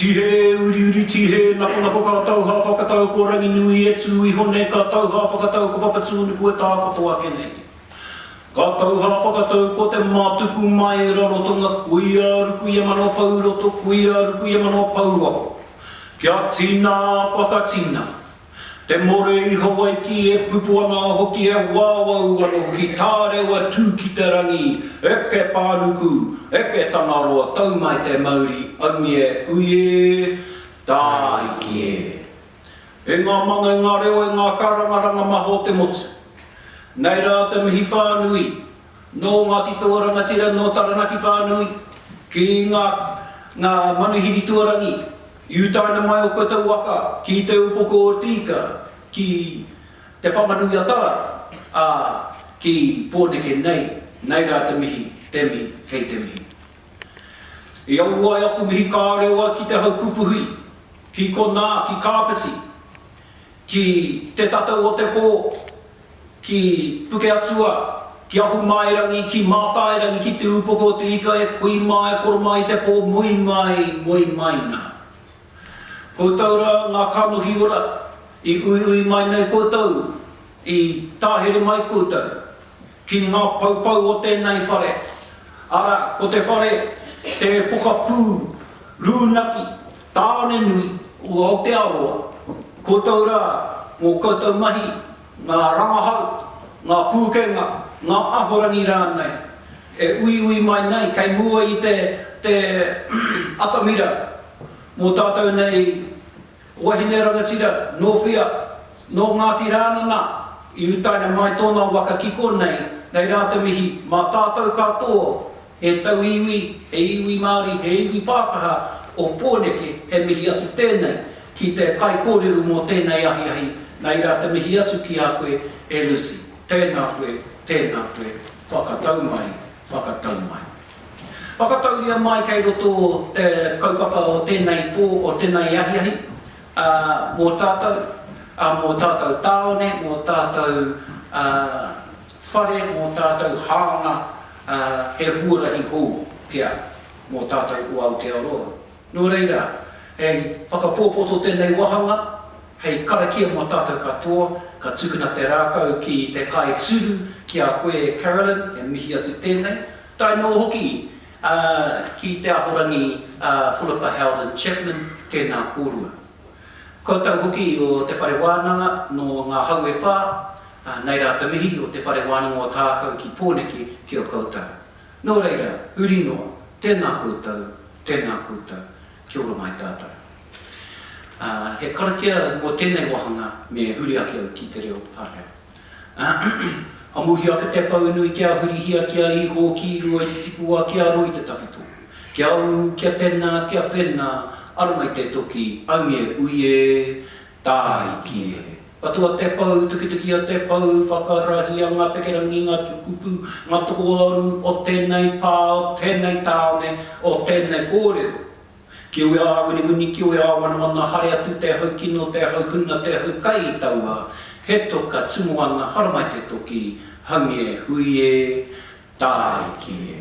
tihe, uri tihe, nako kātau ha whakatau ko rangi nui e tū I hone kātau ha whakatau ko whapatūni ko e tā katoa kenei. Kātau ha whakatau ko te mātuku mai rarotonga kuia ruku ia mano pau roto, kuia ruku ia mano pau waho. Kia tina whakatina. Te more I Hawaii ki e pupuana hoki e wāwau ano ki tārewa tū ki te rangi, eke pānuku, eke tangaroa, tau mai te mauri, aumi e uie, tā iki e. E ngā manga, e ngā reo, e ngā karangaranga maho te motu. Nei rā te mihi whānui, no ngā tito rangatira, no taranaki whānui, ki ngā manuhiri tuarangi, Iutaina mai o koe tau waka, ki te upoko o tika, ki te whamanui atara, ki pōneke nei, nei rā te mihi, te mihi, hei te mihi. I au ai aku mihi kārewa ki te haupupuhui, ki kona, ki kāpiti, ki te tatau o te pō, ki puke atua, ki ahu mairangi, ki mātairangi, ki te upoko o te ika e kui mai, koro mai te pō, mui mai nā. Koutou rā ngā kānuhi ora, I ui mai nei koutou, I tāhere mai koutou, ki ngā paupau o tēnei whare. Ara, ko te whare, te pokapū, rūnaki, tāone nui, o Aotearoa. Koutou rā, mō koutou mahi, ngā rangahau, ngā pūkenga, ngā ahorangi rānei. E ui mai nei, kei mua I te atamira, mō tātou nei wahine rangatira, no whia, no Ngāti Rānanga, I utaina mai tōna waka ki konei, nei rā te mihi, mā tātou katoa, he tau iwi, he iwi Māori, he iwi Pākaha, o pōneke, he mihi atu tēnei, ki te kai kōreru mō tēnei ahi, nei rā te mihi atu ki a koe, e Lucy, tēnā koe, whakatau mai. Whakatauria mai kei roto te kaupapa o tēnei pō, o tēnei ahi, mō tātou tāone, mō tātou whare, mō tātou hānga, he huarahi hō pia, mō tātou o Aotearoa. Nō reira, hei whakapōpoto tēnei wahanga, hei karakia mō tātou katoa, ka tukuna te rākau ki te kai tūru, ki a koe Carolyn, e mihi atu tēnei. Tai nō hoki, ki te ahorangi Philippa Howden Chapman, tēnā kōrua. Ko tau hoki o te whare wānanga no ngā hau e whā, nei rā te mihi o te whare wānanga o tākau ki pōneke ki o koutou. Nō reira, uri noa, tēnā koutou, ki ora mai tātou. He karakia o tēnei wahanga me huri ake au ki te reo pāre. Amuhi ake te pau nui kia hurihia kia iho ki rua I titikua kia roi te tawhito. Kia au, kia tēnā, kia whenā, aru mai te toki, aumi e uie, tā iki e. Patua te pau, tukituki a te pau, whakarahi a ngā pekerangi, ngā tukupu, ngā toko aru, o tēnei pā, o tēnei tāone, o tēnei kōrero. Ki ue āwini, ki ue āwana hare atu te hau kino, te hau huna, te hau kai taua. He toka tumu ana, hara mai te toki, hangi e, hui e, tā iki e.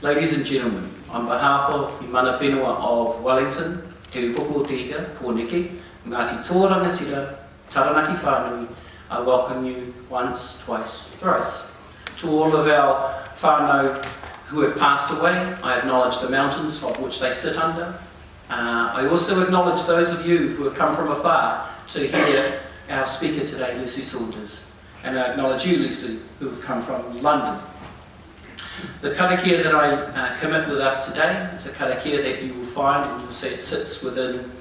Ladies and gentlemen, on behalf of the mana whenua of Wellington, te upoko te ika, pōneke, Ngāti tō rangatira, taranaki whānui, I welcome you once, twice, thrice. To all of our whānau who have passed away, I acknowledge the mountains of which they sit under. I also acknowledge those of you who have come from afar to hear our speaker today, Lucy Saunders. And I acknowledge you, Lucy, who have come from London. The karakia that I commit with us today is a karakia that you will find, and you'll see it sits within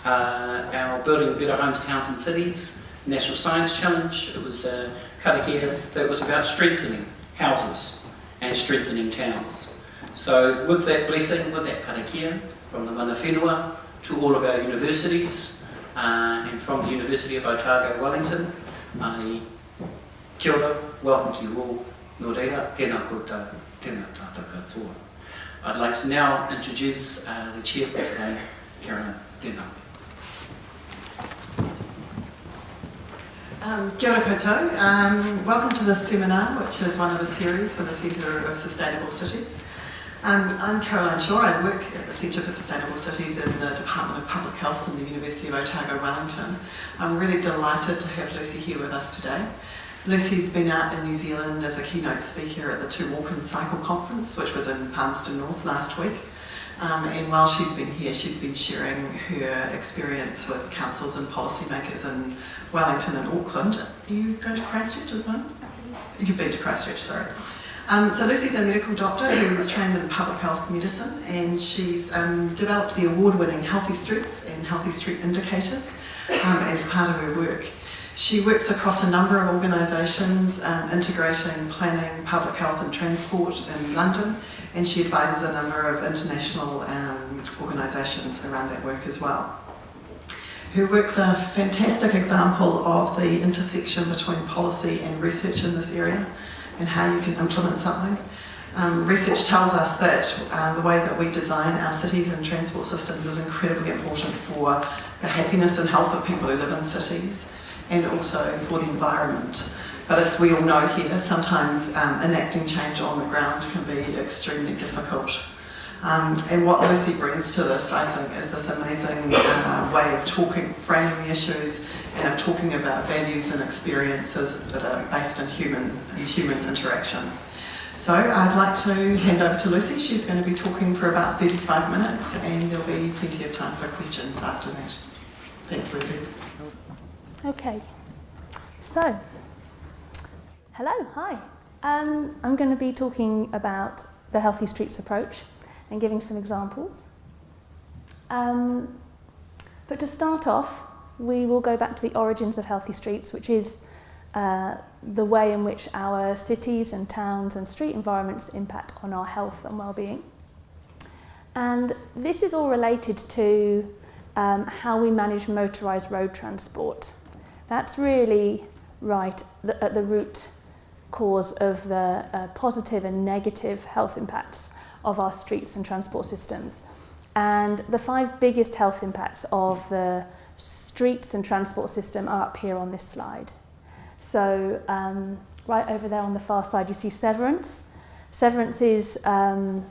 our Building Better Homes, Towns and Cities National Science Challenge. It was a karakia that was about strengthening houses and strengthening towns. So with that blessing, with that karakia, from the mana whenua to all of our universities, and from the University of Otago, Wellington, kia ora, welcome to you all. Nō reira, tēnā koutou, tēnā tātou katoa. I'd like to now introduce the chair for today, Karen. Tēnā. Kia ora koutou. Welcome to this seminar, which is one of a series for the Centre of Sustainable Cities. I'm Caroline Shaw. I work at the Centre for Sustainable Cities in the Department of Public Health in the University of Otago, Wellington. I'm really delighted to have Lucy here with us today. Lucy's been out in New Zealand as a keynote speaker at the Two Walk and Cycle Conference, which was in Palmerston North last week. And while she's been here, she's been sharing her experience with councils and policymakers in Wellington and Auckland. Are you going to Christchurch as well? You've been to Christchurch, sorry. So Lucy's a medical doctor who's trained in public health medicine, and she's developed the award-winning Healthy Streets and Healthy Street Indicators as part of her work. She works across a number of organisations, integrating planning, public health and transport in London, and she advises a number of international organisations around that work as well. Her work's a fantastic example of the intersection between policy and research in this area, and how you can implement something. Research tells us that the way that we design our cities and transport systems is incredibly important for the happiness and health of people who live in cities, and also for the environment. But as we all know here, sometimes enacting change on the ground can be extremely difficult. And what Lucy brings to this, I think, is this amazing way of framing the issues, and of talking about values and experiences that are based in human interactions. So I'd like to hand over to Lucy. She's going to be talking for about 35 minutes, and there'll be plenty of time for questions after that. Thanks, Lucy. Okay, so, hello, hi. I'm going to be talking about the Healthy Streets approach and giving some examples. But to start off, we will go back to the origins of healthy streets, which is the way in which our cities and towns and street environments impact on our health and well-being. And this is all related to how we manage motorised road transport. That's really right at the root cause of the positive and negative health impacts of our streets and transport systems. And the 5 biggest health impacts of the streets and transport system are up here on this slide. So right over there on the far side you see severance. Severance is the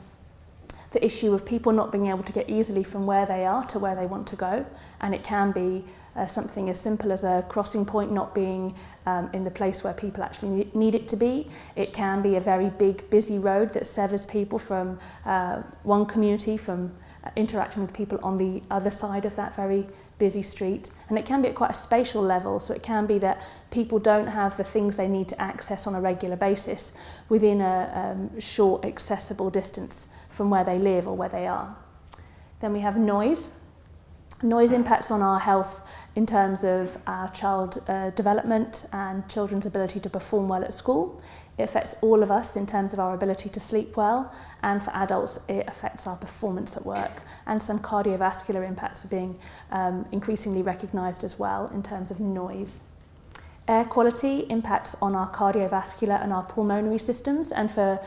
issue of people not being able to get easily from where they are to where they want to go, and it can be something as simple as a crossing point not being in the place where people actually need it to be. It can be a very big, busy road that severs people from one community from interacting with people on the other side of that very busy street. And it can be at quite a spatial level, so it can be that people don't have the things they need to access on a regular basis within a short, accessible distance from where they live or where they are. Then we have noise. Noise impacts on our health in terms of our child development and children's ability to perform well at school. It affects all of us in terms of our ability to sleep well, and for adults it affects our performance at work. And some cardiovascular impacts are being increasingly recognised as well in terms of noise. Air quality impacts on our cardiovascular and our pulmonary systems, and for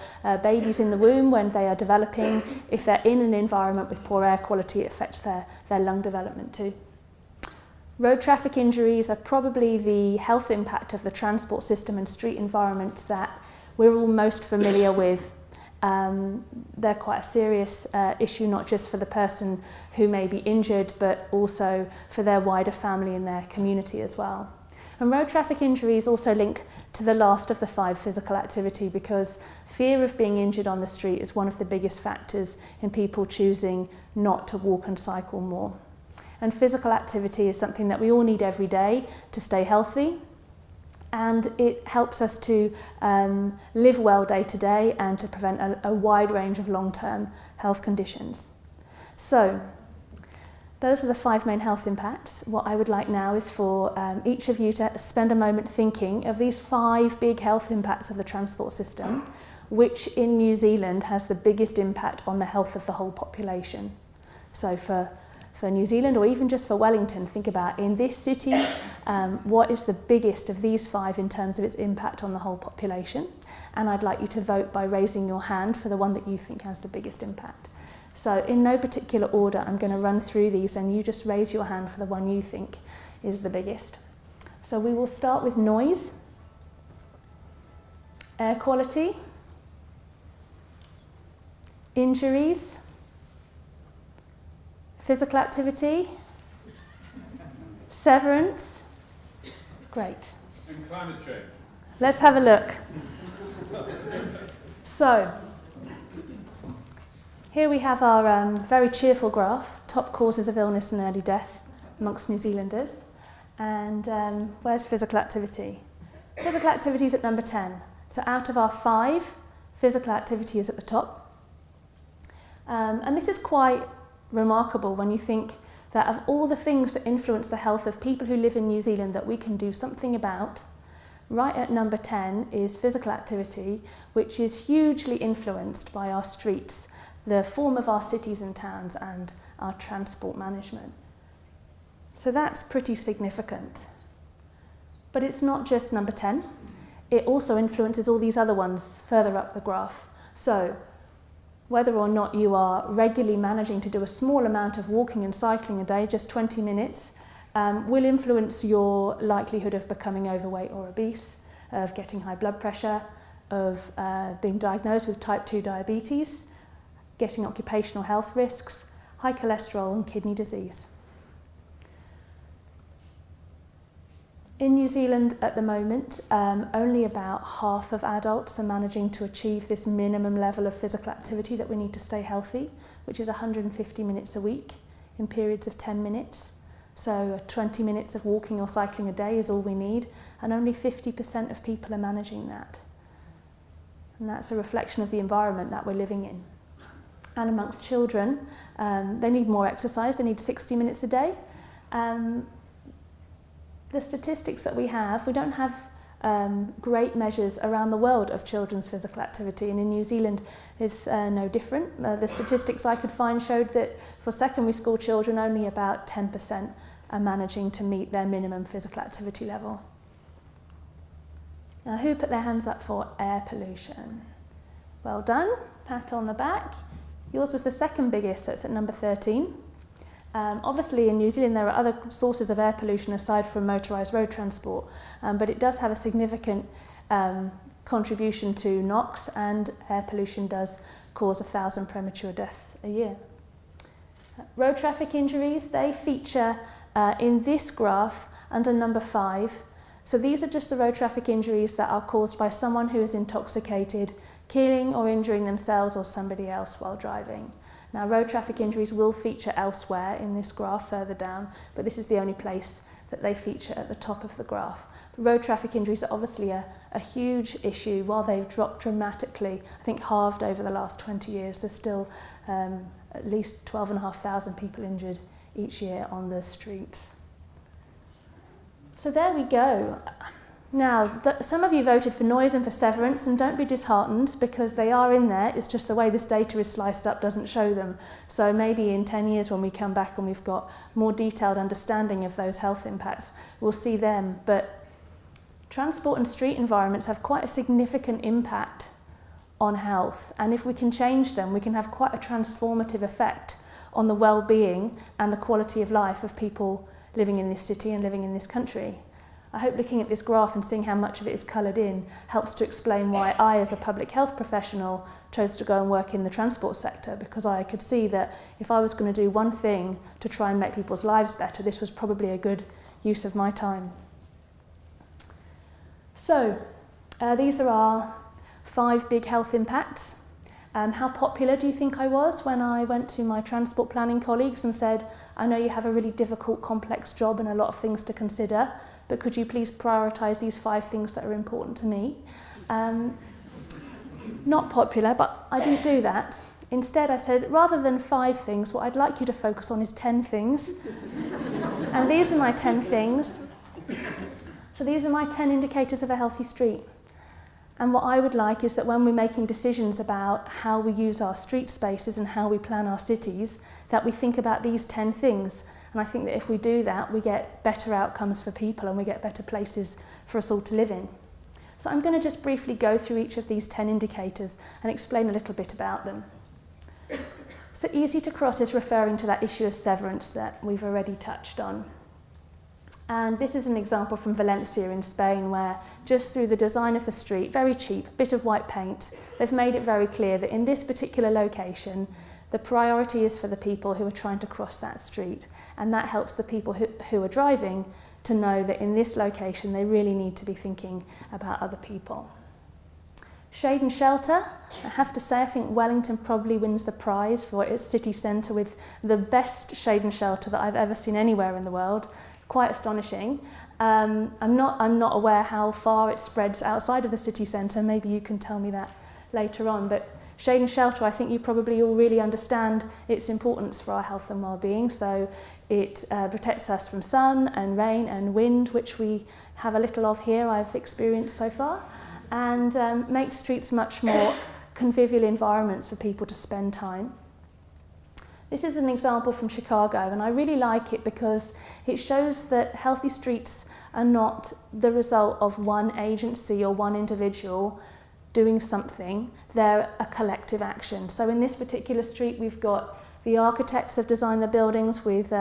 babies in the womb when they are developing, if they're in an environment with poor air quality, it affects their lung development too. Road traffic injuries are probably the health impact of the transport system and street environments that we're all most familiar with. They're quite a serious issue, not just for the person who may be injured, but also for their wider family and their community as well. And road traffic injuries also link to the last of the 5 physical activity, because fear of being injured on the street is one of the biggest factors in people choosing not to walk and cycle more. And physical activity is something that we all need every day to stay healthy, and it helps us to live well day to day and to prevent a wide range of long-term health conditions. So, those are the 5 main health impacts. What I would like now is for each of you to spend a moment thinking of these 5 big health impacts of the transport system, which in New Zealand has the biggest impact on the health of the whole population. So for New Zealand, or even just for Wellington, think about in this city, what is the biggest of these 5 in terms of its impact on the whole population? And I'd like you to vote by raising your hand for the one that you think has the biggest impact. So in no particular order, I'm going to run through these, and you just raise your hand for the one you think is the biggest. So we will start with noise, air quality, Injuries, physical activity, severance. Great. And climate change. Let's have a look. So, here we have our very cheerful graph, top causes of illness and early death amongst New Zealanders. And where's physical activity? Physical activity is at number 10. So out of our 5, physical activity is at the top. And this is quite remarkable when you think that of all the things that influence the health of people who live in New Zealand that we can do something about, right at number 10 is physical activity, which is hugely influenced by our streets, the form of our cities and towns, and our transport management. So that's pretty significant. But it's not just number 10. It also influences all these other ones further up the graph. So whether or not you are regularly managing to do a small amount of walking and cycling a day, just 20 minutes, will influence your likelihood of becoming overweight or obese, of getting high blood pressure, of being diagnosed with type 2 diabetes, getting occupational health risks, high cholesterol and kidney disease. In New Zealand at the moment, only about half of adults are managing to achieve this minimum level of physical activity that we need to stay healthy, which is 150 minutes a week in periods of 10 minutes. So 20 minutes of walking or cycling a day is all we need, and only 50% of people are managing that. And that's a reflection of the environment that we're living in. And amongst children, they need more exercise, they need 60 minutes a day. The statistics that we don't have great measures around the world of children's physical activity, and in New Zealand is no different. The statistics I could find showed that for secondary school children only about 10% are managing to meet their minimum physical activity level. Now, who put their hands up for air pollution? Well done, pat on the back. Yours was the second biggest, so it's at number 13. Obviously in New Zealand there are other sources of air pollution aside from motorised road transport, but it does have a significant contribution to NOx, and air pollution does cause 1,000 premature deaths a year. Road traffic injuries, they feature in this graph under number 5. So these are just the road traffic injuries that are caused by someone who is intoxicated, killing or injuring themselves or somebody else while driving. Now, road traffic injuries will feature elsewhere in this graph further down, but this is the only place that they feature at the top of the graph. Road traffic injuries are obviously a huge issue. While they've dropped dramatically, I think halved over the last 20 years, there's still at least 12,500 people injured each year on the streets. So there we go. Now, some of you voted for noise and for severance, and don't be disheartened because they are in there. It's just the way this data is sliced up doesn't show them. So maybe in 10 years when we come back and we've got more detailed understanding of those health impacts, we'll see them. But transport and street environments have quite a significant impact on health. And if we can change them, we can have quite a transformative effect on the well-being and the quality of life of people living in this city and living in this country. I hope looking at this graph and seeing how much of it is coloured in helps to explain why I, as a public health professional, chose to go and work in the transport sector, because I could see that if I was going to do one thing to try and make people's lives better, this was probably a good use of my time. So, these are our 5 big health impacts. How popular do you think I was when I went to my transport planning colleagues and said, I know you have a really difficult, complex job and a lot of things to consider, but could you please prioritise these 5 things that are important to me? Not popular, but I didn't do that. Instead, I said, rather than 5 things, what I'd like you to focus on is 10 things. And these are my 10 things. So these are my 10 indicators of a healthy street. And what I would like is that when we're making decisions about how we use our street spaces and how we plan our cities, that we think about these 10 things. And I think that if we do that, we get better outcomes for people and we get better places for us all to live in. So I'm going to just briefly go through each of these 10 indicators and explain a little bit about them. So easy to cross is referring to that issue of severance that we've already touched on. And this is an example from Valencia in Spain, where just through the design of the street, very cheap, bit of white paint, they've made it very clear that in this particular location, the priority is for the people who are trying to cross that street. And that helps the people who are driving to know that in this location, they really need to be thinking about other people. Shade and shelter, I have to say, I think Wellington probably wins the prize for its city centre with the best shade and shelter that I've ever seen anywhere in the world. Quite astonishing. I'm not aware how far it spreads outside of the city centre. Maybe you can tell me that later on. But shade and shelter, I think you probably all really understand its importance for our health and well-being. So it protects us from sun and rain and wind, which we have a little of here, I've experienced so far, and makes streets much more convivial environments for people to spend time. This is an example from Chicago, and I really like it because it shows that healthy streets are not the result of one agency or one individual doing something. They're a collective action. So in this particular street, we've got the architects have designed the buildings with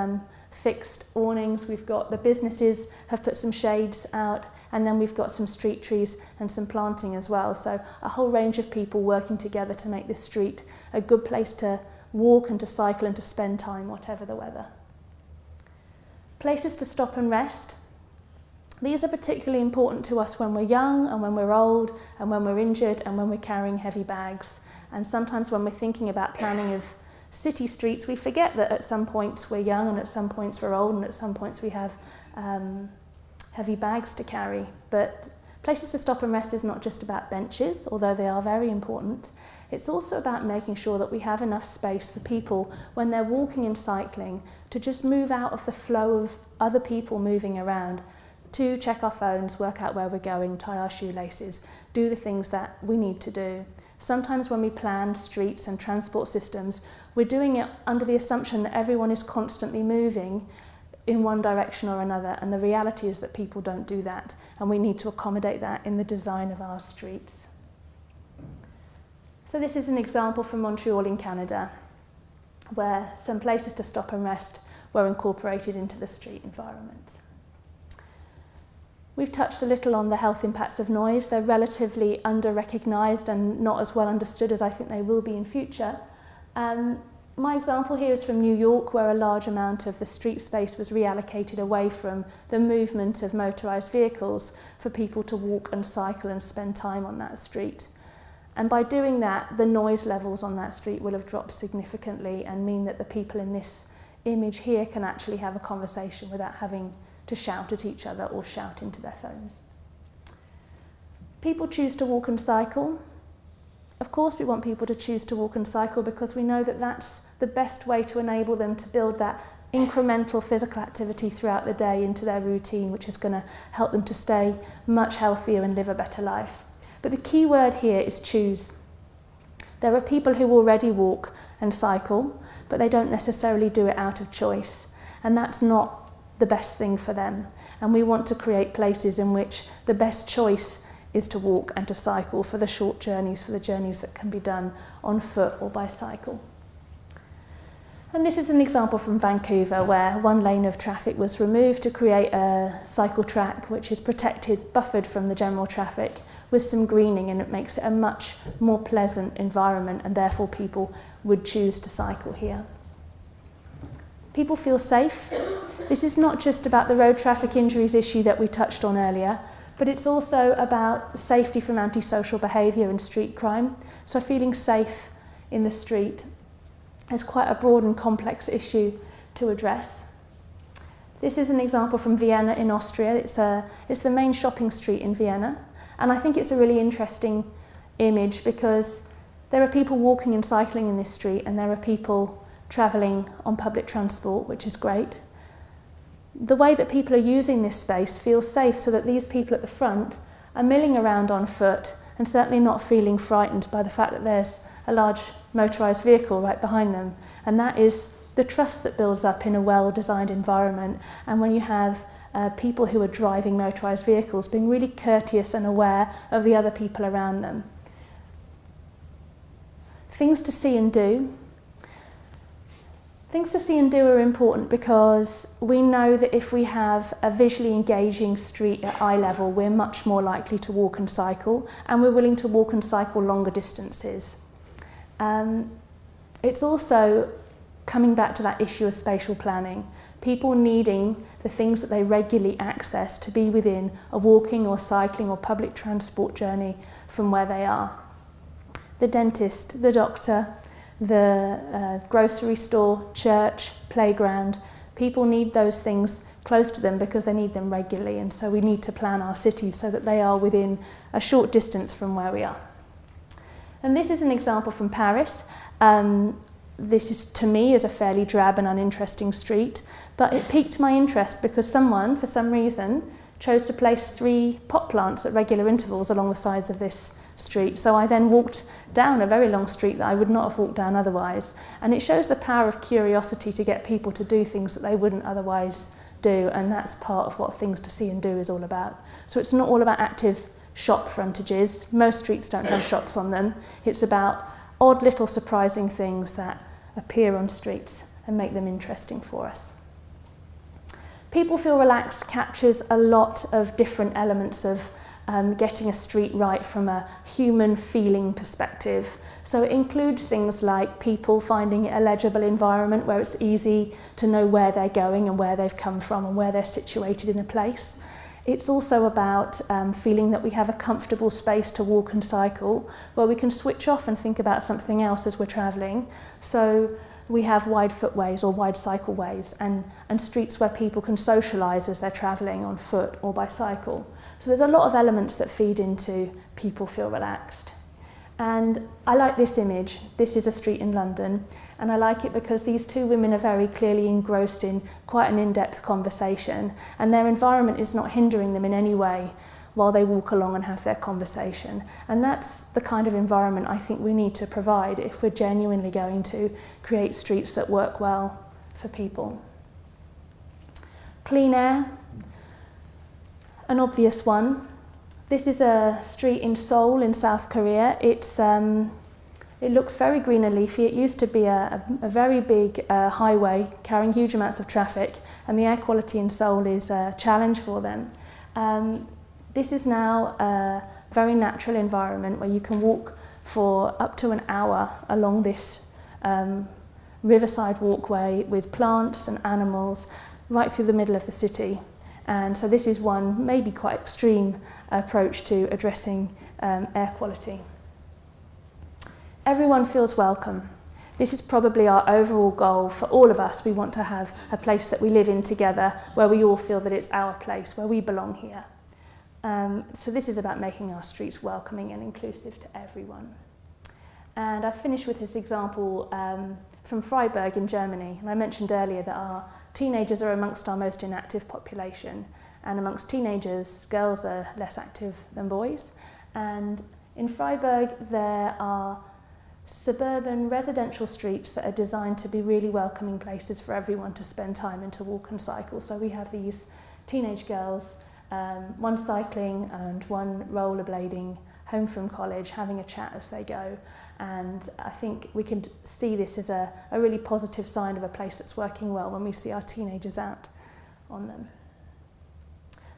fixed awnings. We've got the businesses have put some shades out, and then we've got some street trees and some planting as well. So a whole range of people working together to make this street a good place to walk and to cycle and to spend time, whatever the weather. Places to stop and rest. These are particularly important to us when we're young and when we're old and when we're injured and when we're carrying heavy bags. And sometimes when we're thinking about planning of city streets, we forget that at some points we're young and at some points we're old and at some points we have heavy bags to carry. But places to stop and rest is not just about benches, although they are very important. It's also about making sure that we have enough space for people when they're walking and cycling to just move out of the flow of other people moving around, to check our phones, work out where we're going, tie our shoelaces, do the things that we need to do. Sometimes when we plan streets and transport systems, we're doing it under the assumption that everyone is constantly moving in one direction or another, and the reality is that people don't do that, and we need to accommodate that in the design of our streets. So this is an example from Montreal in Canada, where some places to stop and rest were incorporated into the street environment. We've touched a little on the health impacts of noise. They're relatively under-recognised and not as well understood as I think they will be in future. My example here is from New York, where a large amount of the street space was reallocated away from the movement of motorised vehicles for people to walk and cycle and spend time on that street. And by doing that, the noise levels on that street will have dropped significantly and mean that the people in this image here can actually have a conversation without having to shout at each other or shout into their phones. People choose to walk and cycle. Of course we want people to choose to walk and cycle because we know that that's the best way to enable them to build that incremental physical activity throughout the day into their routine, which is going to help them to stay much healthier and live a better life. But the key word here is choose. There are people who already walk and cycle, but they don't necessarily do it out of choice, and that's not the best thing for them. And we want to create places in which the best choice is to walk and to cycle for the short journeys, for the journeys that can be done on foot or by cycle. And this is an example from Vancouver, where one lane of traffic was removed to create a cycle track which is protected, buffered from the general traffic with some greening, and it makes it a much more pleasant environment, and therefore people would choose to cycle here. People feel safe. This is not just about the road traffic injuries issue that we touched on earlier, but it's also about safety from antisocial behaviour and street crime. So feeling safe in the street is quite a broad and complex issue to address. This is an example from Vienna in Austria. It's the main shopping street in Vienna, and I think it's a really interesting image because there are people walking and cycling in this street, and there are people travelling on public transport, which is great. The way that people are using this space feels safe, so that these people at the front are milling around on foot and certainly not feeling frightened by the fact that there's a large motorised vehicle right behind them. And that is the trust that builds up in a well-designed environment. And when you have people who are driving motorised vehicles being really courteous and aware of the other people around them. Things to see and do. Things to see and do are important because we know that if we have a visually engaging street at eye level, we're much more likely to walk and cycle, and we're willing to walk and cycle longer distances. It's also coming back to that issue of spatial planning. People needing the things that they regularly access to be within a walking or cycling or public transport journey from where they are. The dentist, the doctor, the grocery store, church, playground. People need those things close to them because they need them regularly, and so we need to plan our cities so that they are within a short distance from where we are. And this is an example from Paris. This is, to me, is a fairly drab and uninteresting street, but it piqued my interest because someone, for some reason, chose to place 3 pot plants at regular intervals along the sides of this street. So I then walked down a very long street that I would not have walked down otherwise. And it shows the power of curiosity to get people to do things that they wouldn't otherwise do. And that's part of what Things to See and Do is all about. So it's not all about active shop frontages. Most streets don't have shops on them. It's about odd little surprising things that appear on streets and make them interesting for us. People Feel Relaxed captures a lot of different elements of getting a street right from a human feeling perspective. So it includes things like people finding a legible environment where it's easy to know where they're going and where they've come from and where they're situated in a place. It's also about feeling that we have a comfortable space to walk and cycle, where we can switch off and think about something else as we're travelling. So we have wide footways or wide cycleways and streets where people can socialise as they're travelling on foot or by cycle. So there's a lot of elements that feed into People Feel Relaxed. And I like this image. This is a street in London, and I like it because these 2 women are very clearly engrossed in quite an in-depth conversation, and their environment is not hindering them in any way while they walk along and have their conversation. And that's the kind of environment I think we need to provide if we're genuinely going to create streets that work well for people. Clean air, an obvious one. This is a street in Seoul in South Korea. It looks very green and leafy. It used to be a very big highway carrying huge amounts of traffic, and the air quality in Seoul is a challenge for them. This is now a very natural environment where you can walk for up to an hour along this riverside walkway with plants and animals right through the middle of the city. And so this is one maybe quite extreme approach to addressing air quality. Everyone feels welcome. This is probably our overall goal for all of us. We want to have a place that we live in together where we all feel that it's our place, where we belong here. So this is about making our streets welcoming and inclusive to everyone. And I've finished with this example from Freiburg in Germany. And I mentioned earlier that our teenagers are amongst our most inactive population. And amongst teenagers, girls are less active than boys. And in Freiburg, there are suburban residential streets that are designed to be really welcoming places for everyone to spend time and to walk and cycle. So we have these teenage girls, one cycling and one rollerblading home from college, having a chat as they go. And I think we can see this as a really positive sign of a place that's working well when we see our teenagers out on them.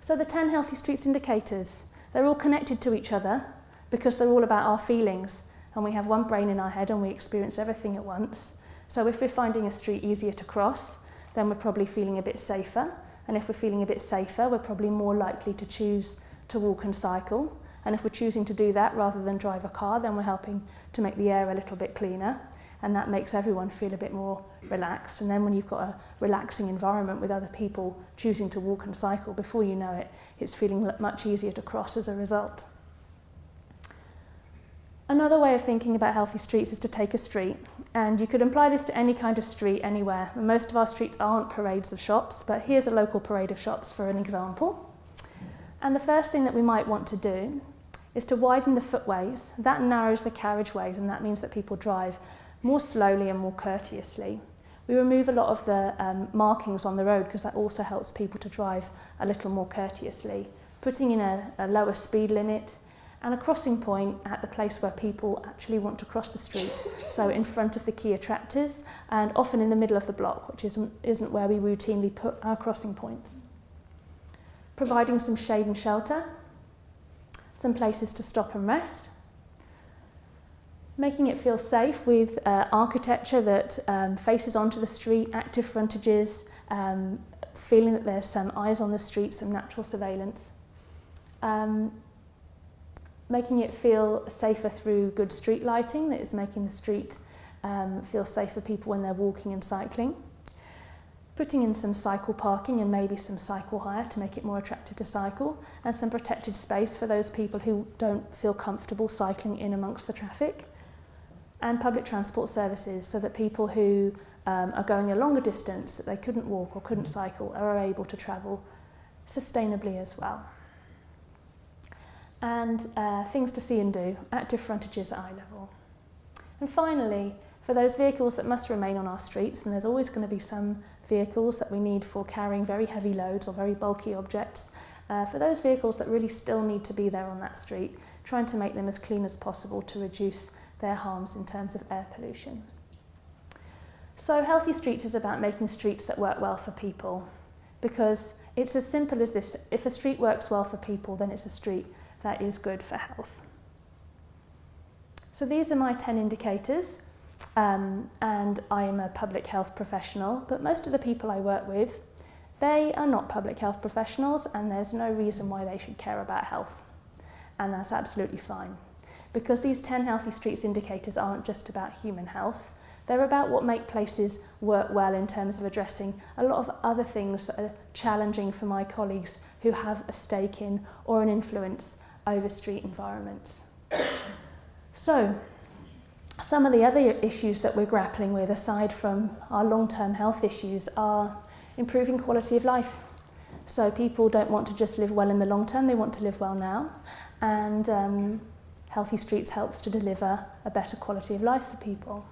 So the 10 Healthy Streets indicators, they're all connected to each other because they're all about our feelings. And we have one brain in our head and we experience everything at once. So if we're finding a street easier to cross, then we're probably feeling a bit safer. And if we're feeling a bit safer, we're probably more likely to choose to walk and cycle. And if we're choosing to do that rather than drive a car, then we're helping to make the air a little bit cleaner. And that makes everyone feel a bit more relaxed. And then when you've got a relaxing environment with other people choosing to walk and cycle, before you know it, it's feeling much easier to cross as a result. Another way of thinking about healthy streets is to take a street, and you could apply this to any kind of street anywhere. Most of our streets aren't parades of shops, but here's a local parade of shops for an example. And the first thing that we might want to do is to widen the footways. That narrows the carriageways, and that means that people drive more slowly and more courteously. We remove a lot of the markings on the road because that also helps people to drive a little more courteously. Putting in a lower speed limit, and a crossing point at the place where people actually want to cross the street, so in front of the key attractors and often in the middle of the block, which isn't where we routinely put our crossing points. Providing some shade and shelter, some places to stop and rest, making it feel safe with architecture that faces onto the street, active frontages, feeling that there's some eyes on the street, some natural surveillance. Making it feel safer through good street lighting, that is making the street feel safe for people when they're walking and cycling. Putting in some cycle parking and maybe some cycle hire to make it more attractive to cycle, and some protected space for those people who don't feel comfortable cycling in amongst the traffic. And public transport services, so that people who are going a longer distance that they couldn't walk or couldn't cycle are able to travel sustainably as well. And things to see and do, active frontages at eye level. And finally, for those vehicles that must remain on our streets, and there's always going to be some vehicles that we need for carrying very heavy loads or very bulky objects, for those vehicles that really still need to be there on that street, trying to make them as clean as possible to reduce their harms in terms of air pollution. So Healthy Streets is about making streets that work well for people, because it's as simple as this: if a street works well for people, then it's a street that is good for health. So these are my 10 indicators, and I am a public health professional, but most of the people I work with, they are not public health professionals, and there's no reason why they should care about health. And that's absolutely fine, because these 10 Healthy Streets indicators aren't just about human health. They're about what make places work well in terms of addressing a lot of other things that are challenging for my colleagues who have a stake in or an influence over street environments. So, some of the other issues that we're grappling with, aside from our long-term health issues, are improving quality of life. So people don't want to just live well in the long term, they want to live well now. And Healthy Streets helps to deliver a better quality of life for people.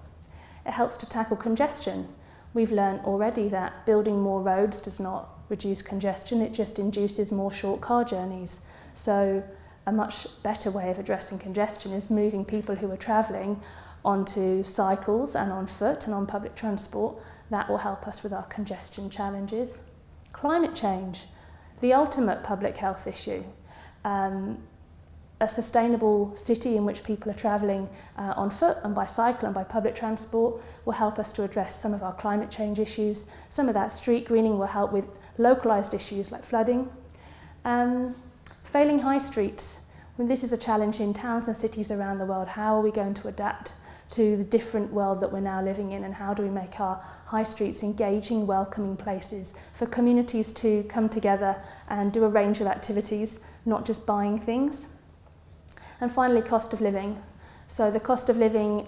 It helps to tackle congestion. We've learned already that building more roads does not reduce congestion, it just induces more short car journeys. So a much better way of addressing congestion is moving people who are travelling onto cycles and on foot and on public transport. That will help us with our congestion challenges. Climate change, the ultimate public health issue. A sustainable city in which people are travelling on foot and by cycle and by public transport will help us to address some of our climate change issues. Some of that street greening will help with localised issues like flooding. Failing high streets. Well, this is a challenge in towns and cities around the world. How are we going to adapt to the different world that we're now living in, and how do we make our high streets engaging, welcoming places for communities to come together and do a range of activities, not just buying things? And finally, cost of living. So the cost of living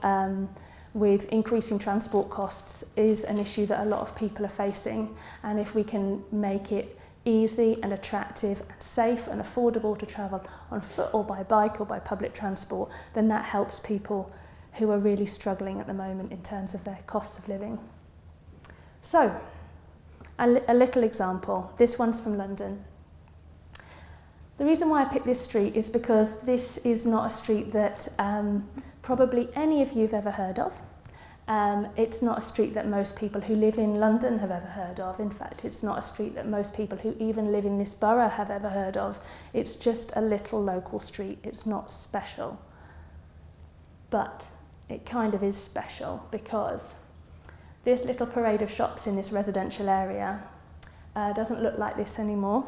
with increasing transport costs is an issue that a lot of people are facing, and if we can make it easy and attractive and safe and affordable to travel on foot or by bike or by public transport, then that helps people who are really struggling at the moment in terms of their cost of living. So, a little example. This one's from London. The reason why I picked this street is because this is not a street that probably any of you have ever heard of. It's not a street that most people who live in London have ever heard of. In fact, it's not a street that most people who even live in this borough have ever heard of. It's just a little local street. It's not special. But it kind of is special, because this little parade of shops in this residential area doesn't look like this anymore.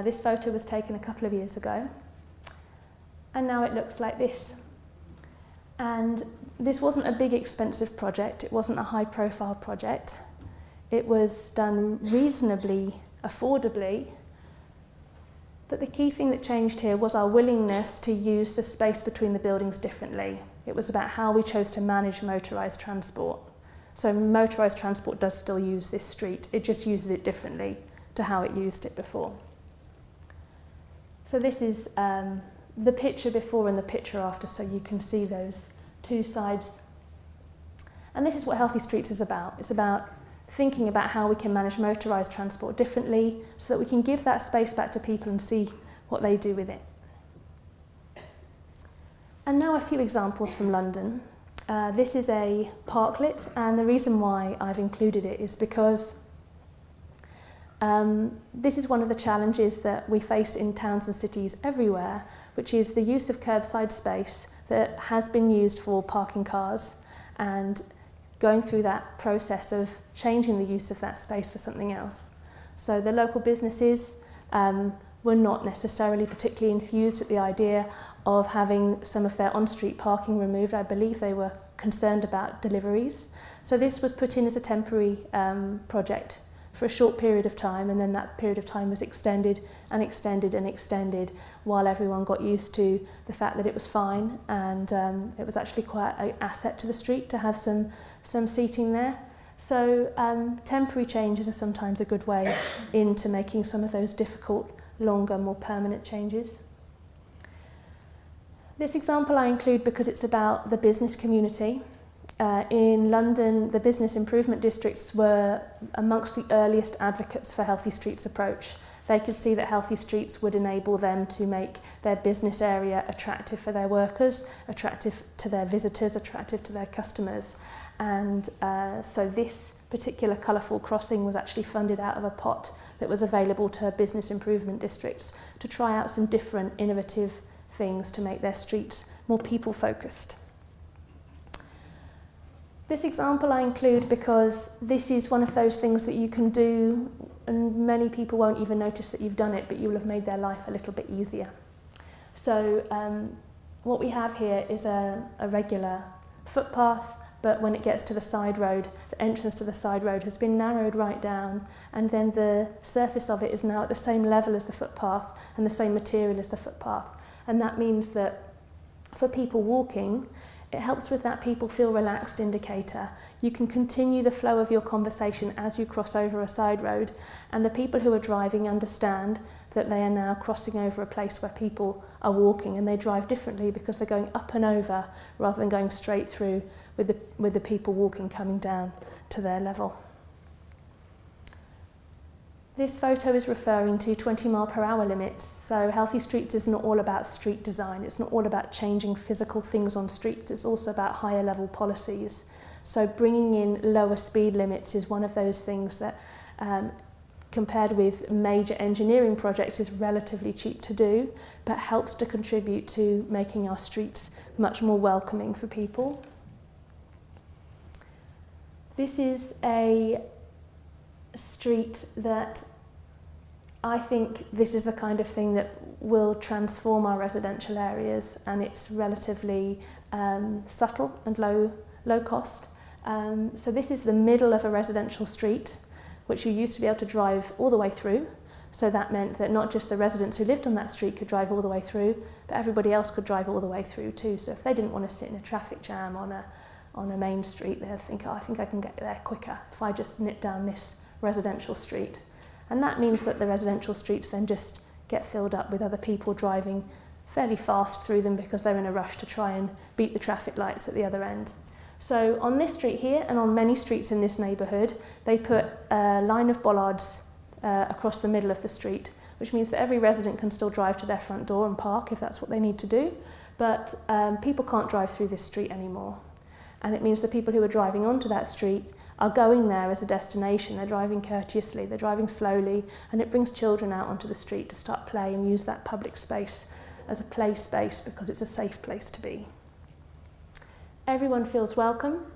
This photo was taken a couple of years ago, and now it looks like this. And this wasn't a big expensive project, it wasn't a high profile project. It was done reasonably affordably, but the key thing that changed here was our willingness to use the space between the buildings differently. It was about how we chose to manage motorised transport. So motorised transport does still use this street, it just uses it differently to how it used it before. So this is the picture before and the picture after, so you can see those two sides. And this is what Healthy Streets is about. It's about thinking about how we can manage motorised transport differently so that we can give that space back to people and see what they do with it. And now a few examples from London. This is a parklet, and the reason why I've included it is because this is one of the challenges that we face in towns and cities everywhere, which is the use of curbside space that has been used for parking cars, and going through that process of changing the use of that space for something else. So the local businesses were not necessarily particularly enthused at the idea of having some of their on-street parking removed. I believe they were concerned about deliveries. So this was put in as a temporary project for a short period of time, and then that period of time was extended and extended and extended while everyone got used to the fact that it was fine, and it was actually quite an asset to the street to have some seating there. So temporary changes are sometimes a good way into making some of those difficult, longer, more permanent changes. This example I include because it's about the business community. In London, the business improvement districts were amongst the earliest advocates for Healthy Streets approach. They could see that Healthy Streets would enable them to make their business area attractive for their workers, attractive to their visitors, attractive to their customers. And so this particular colourful crossing was actually funded out of a pot that was available to business improvement districts to try out some different innovative things to make their streets more people-focused. This example I include because this is one of those things that you can do, and many people won't even notice that you've done it, but you will have made their life a little bit easier. So what we have here is a regular footpath, but when it gets to the side road, the entrance to the side road has been narrowed right down, and then the surface of it is now at the same level as the footpath and the same material as the footpath. And that means that for people walking, it helps with that people feel relaxed indicator. You can continue the flow of your conversation as you cross over a side road, and the people who are driving understand that they are now crossing over a place where people are walking, and they drive differently because they're going up and over rather than going straight through with the people walking coming down to their level. This photo is referring to 20-mile-per-hour limits. So Healthy Streets is not all about street design. It's not all about changing physical things on streets. It's also about higher level policies. So bringing in lower speed limits is one of those things that, compared with major engineering projects, is relatively cheap to do, but helps to contribute to making our streets much more welcoming for people. This is a street that I think this is the kind of thing that will transform our residential areas, and it's relatively subtle and low cost. So this is the middle of a residential street, which you used to be able to drive all the way through. So that meant that not just the residents who lived on that street could drive all the way through, but everybody else could drive all the way through too. So if they didn't want to sit in a traffic jam on a main street, they'd think, oh, I think I can get there quicker if I just nip down this residential street. And that means that the residential streets then just get filled up with other people driving fairly fast through them because they're in a rush to try and beat the traffic lights at the other end. So on this street here, and on many streets in this neighbourhood, they put a line of bollards across the middle of the street, which means that every resident can still drive to their front door and park if that's what they need to do, but people can't drive through this street anymore. And it means the people who are driving onto that street are going there as a destination. They're driving courteously, they're driving slowly, and it brings children out onto the street to start play and use that public space as a play space because it's a safe place to be. Everyone feels welcome.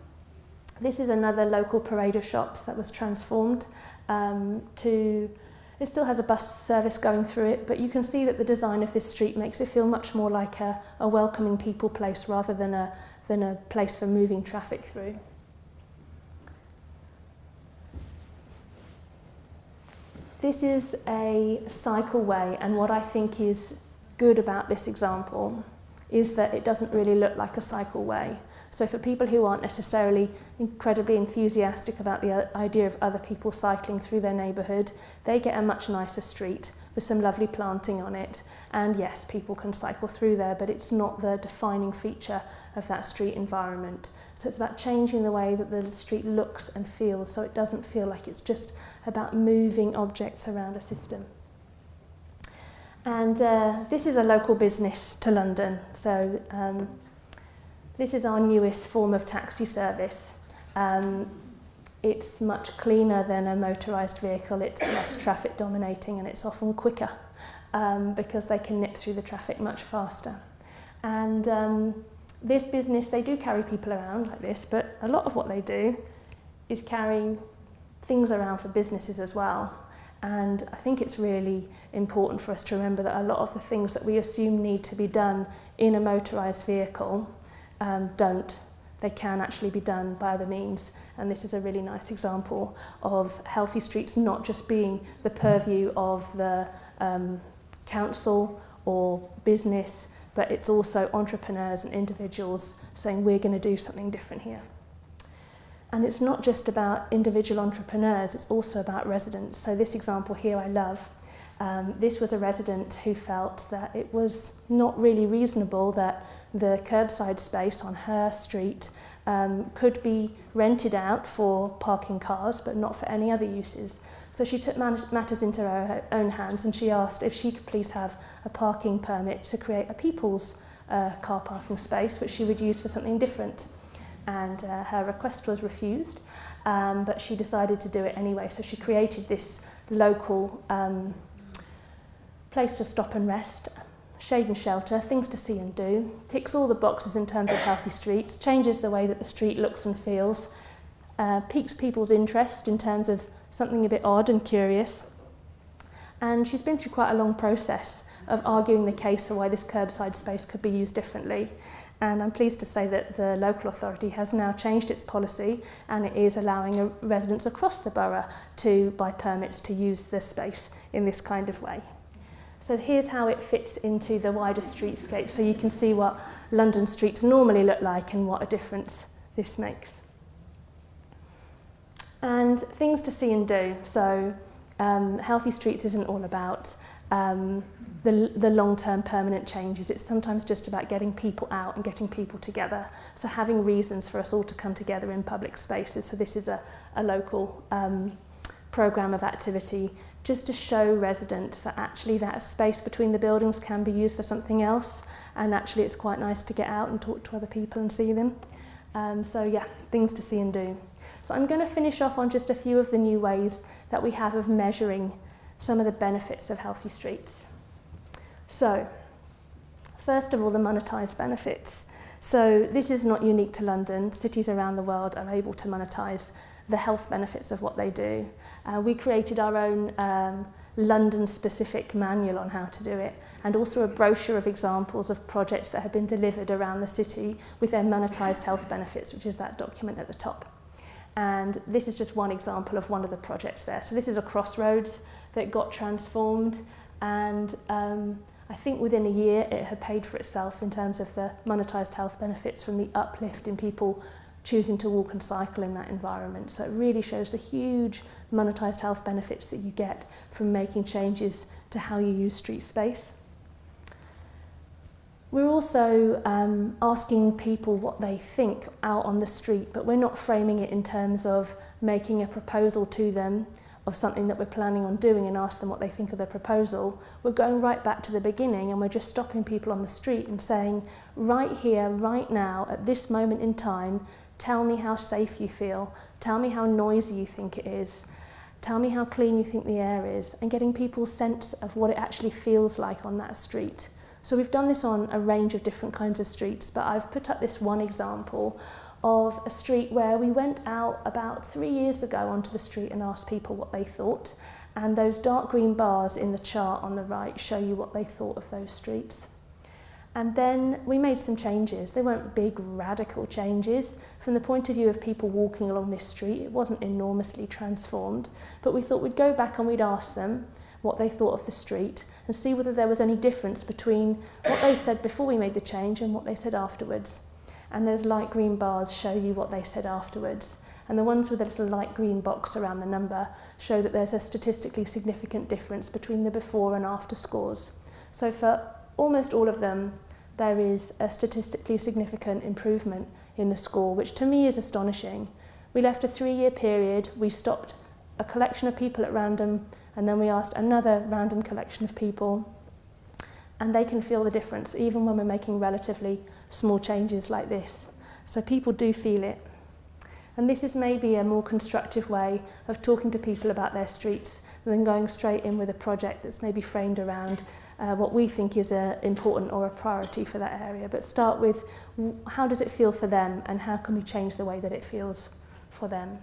This is another local parade of shops that was transformed it still has a bus service going through it, but you can see that the design of this street makes it feel much more like a welcoming people place rather than a place for moving traffic through. This is a cycleway, and what I think is good about this example is that it doesn't really look like a cycleway. So for people who aren't necessarily incredibly enthusiastic about the idea of other people cycling through their neighbourhood, they get a much nicer street with some lovely planting on it. And yes, people can cycle through there, but it's not the defining feature of that street environment. So it's about changing the way that the street looks and feels, so it doesn't feel like it's just about moving objects around a system. And this is a local business to London. So this is our newest form of taxi service. It's much cleaner than a motorised vehicle, it's less traffic dominating, and it's often quicker because they can nip through the traffic much faster. And this business, they do carry people around like this, but a lot of what they do is carry things around for businesses as well. And I think it's really important for us to remember that a lot of the things that we assume need to be done in a motorised vehicle don't. They can actually be done by other means. And this is a really nice example of healthy streets not just being the purview of the council or business, but it's also entrepreneurs and individuals saying we're going to do something different here. And it's not just about individual entrepreneurs, it's also about residents. So this example here I love. This was a resident who felt that it was not really reasonable that the curbside space on her street could be rented out for parking cars, but not for any other uses. So she took matters into her own hands, and she asked if she could please have a parking permit to create a people's car parking space, which she would use for something different. And her request was refused, but she decided to do it anyway. So she created this local place to stop and rest, shade and shelter, things to see and do, ticks all the boxes in terms of healthy streets, changes the way that the street looks and feels, piques people's interest in terms of something a bit odd and curious. And she's been through quite a long process of arguing the case for why this curbside space could be used differently. And I'm pleased to say that the local authority has now changed its policy, and it is allowing residents across the borough to buy permits to use the space in this kind of way. So here's how it fits into the wider streetscape, so you can see what London streets normally look like and what a difference this makes. And things to see and do. So healthy streets isn't all about the long-term permanent changes. It's sometimes just about getting people out and getting people together. So having reasons for us all to come together in public spaces. So this is a local programme of activity just to show residents that actually that space between the buildings can be used for something else, and actually it's quite nice to get out and talk to other people and see them. So yeah, things to see and do. So I'm going to finish off on just a few of the new ways that we have of measuring some of the benefits of healthy streets. So first of all, the monetised benefits. So this is not unique to London. Cities around the world are able to monetise the health benefits of what they do. We created our own London-specific manual on how to do it, and also a brochure of examples of projects that have been delivered around the city with their monetised health benefits, which is that document at the top. And this is just one example of one of the projects there. So this is a crossroads that got transformed, and I think within a year it had paid for itself in terms of the monetised health benefits from the uplift in people choosing to walk and cycle in that environment. So it really shows the huge monetised health benefits that you get from making changes to how you use street space. We're also asking people what they think out on the street, but we're not framing it in terms of making a proposal to them of something that we're planning on doing and ask them what they think of the proposal. We're going right back to the beginning, and we're just stopping people on the street and saying, right here, right now, at this moment in time, tell me how safe you feel, tell me how noisy you think it is, tell me how clean you think the air is, and getting people's sense of what it actually feels like on that street. So we've done this on a range of different kinds of streets, but I've put up this one example of a street where we went out about 3 years ago onto the street and asked people what they thought, and those dark green bars in the chart on the right show you what they thought of those streets. And then we made some changes. They weren't big radical changes. From the point of view of people walking along this street, it wasn't enormously transformed, but we thought we'd go back and we'd ask them what they thought of the street and see whether there was any difference between what they said before we made the change and what they said afterwards. And those light green bars show you what they said afterwards. And the ones with a little light green box around the number show that there's a statistically significant difference between the before and after scores. So for almost all of them, there is a statistically significant improvement in the score, which to me is astonishing. We left a 3-year period, we stopped a collection of people at random, and then we asked another random collection of people, and they can feel the difference even when we're making relatively small changes like this. So people do feel it. And this is maybe a more constructive way of talking to people about their streets than going straight in with a project that's maybe framed around what we think is important or a priority for that area. But start with how does it feel for them, and how can we change the way that it feels for them.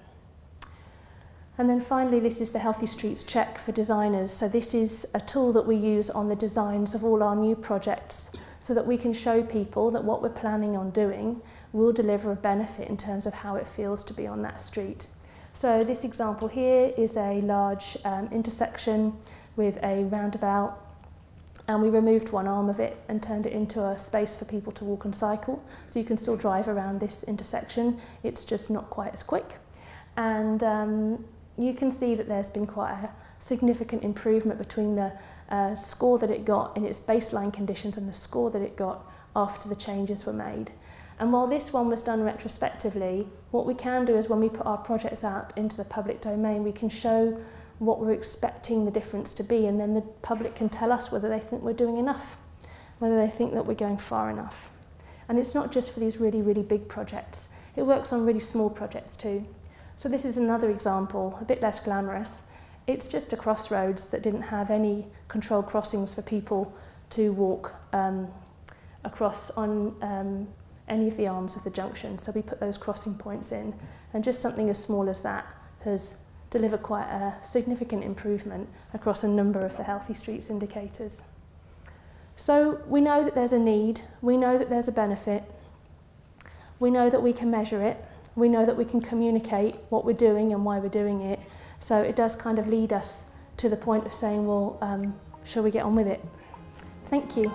And then finally, this is the Healthy Streets Check for designers. So this is a tool that we use on the designs of all our new projects, so that we can show people that what we're planning on doing will deliver a benefit in terms of how it feels to be on that street. So this example here is a large intersection with a roundabout, and we removed one arm of it and turned it into a space for people to walk and cycle. So you can still drive around this intersection, it's just not quite as quick. And you can see that there's been quite a significant improvement between the score that it got in its baseline conditions and the score that it got after the changes were made. And while this one was done retrospectively, what we can do is when we put our projects out into the public domain, we can show what we're expecting the difference to be, and then the public can tell us whether they think we're doing enough, whether they think that we're going far enough. And it's not just for these really, really big projects. It works on really small projects too. So this is another example, a bit less glamorous. It's just a crossroads that didn't have any controlled crossings for people to walk across on any of the arms of the junction. So we put those crossing points in, and just something as small as that has delivered quite a significant improvement across a number of the Healthy Streets indicators. So we know that there's a need, we know that there's a benefit, we know that we can measure it, we know that we can communicate what we're doing and why we're doing it. So it does kind of lead us to the point of saying, well, shall we get on with it? Thank you.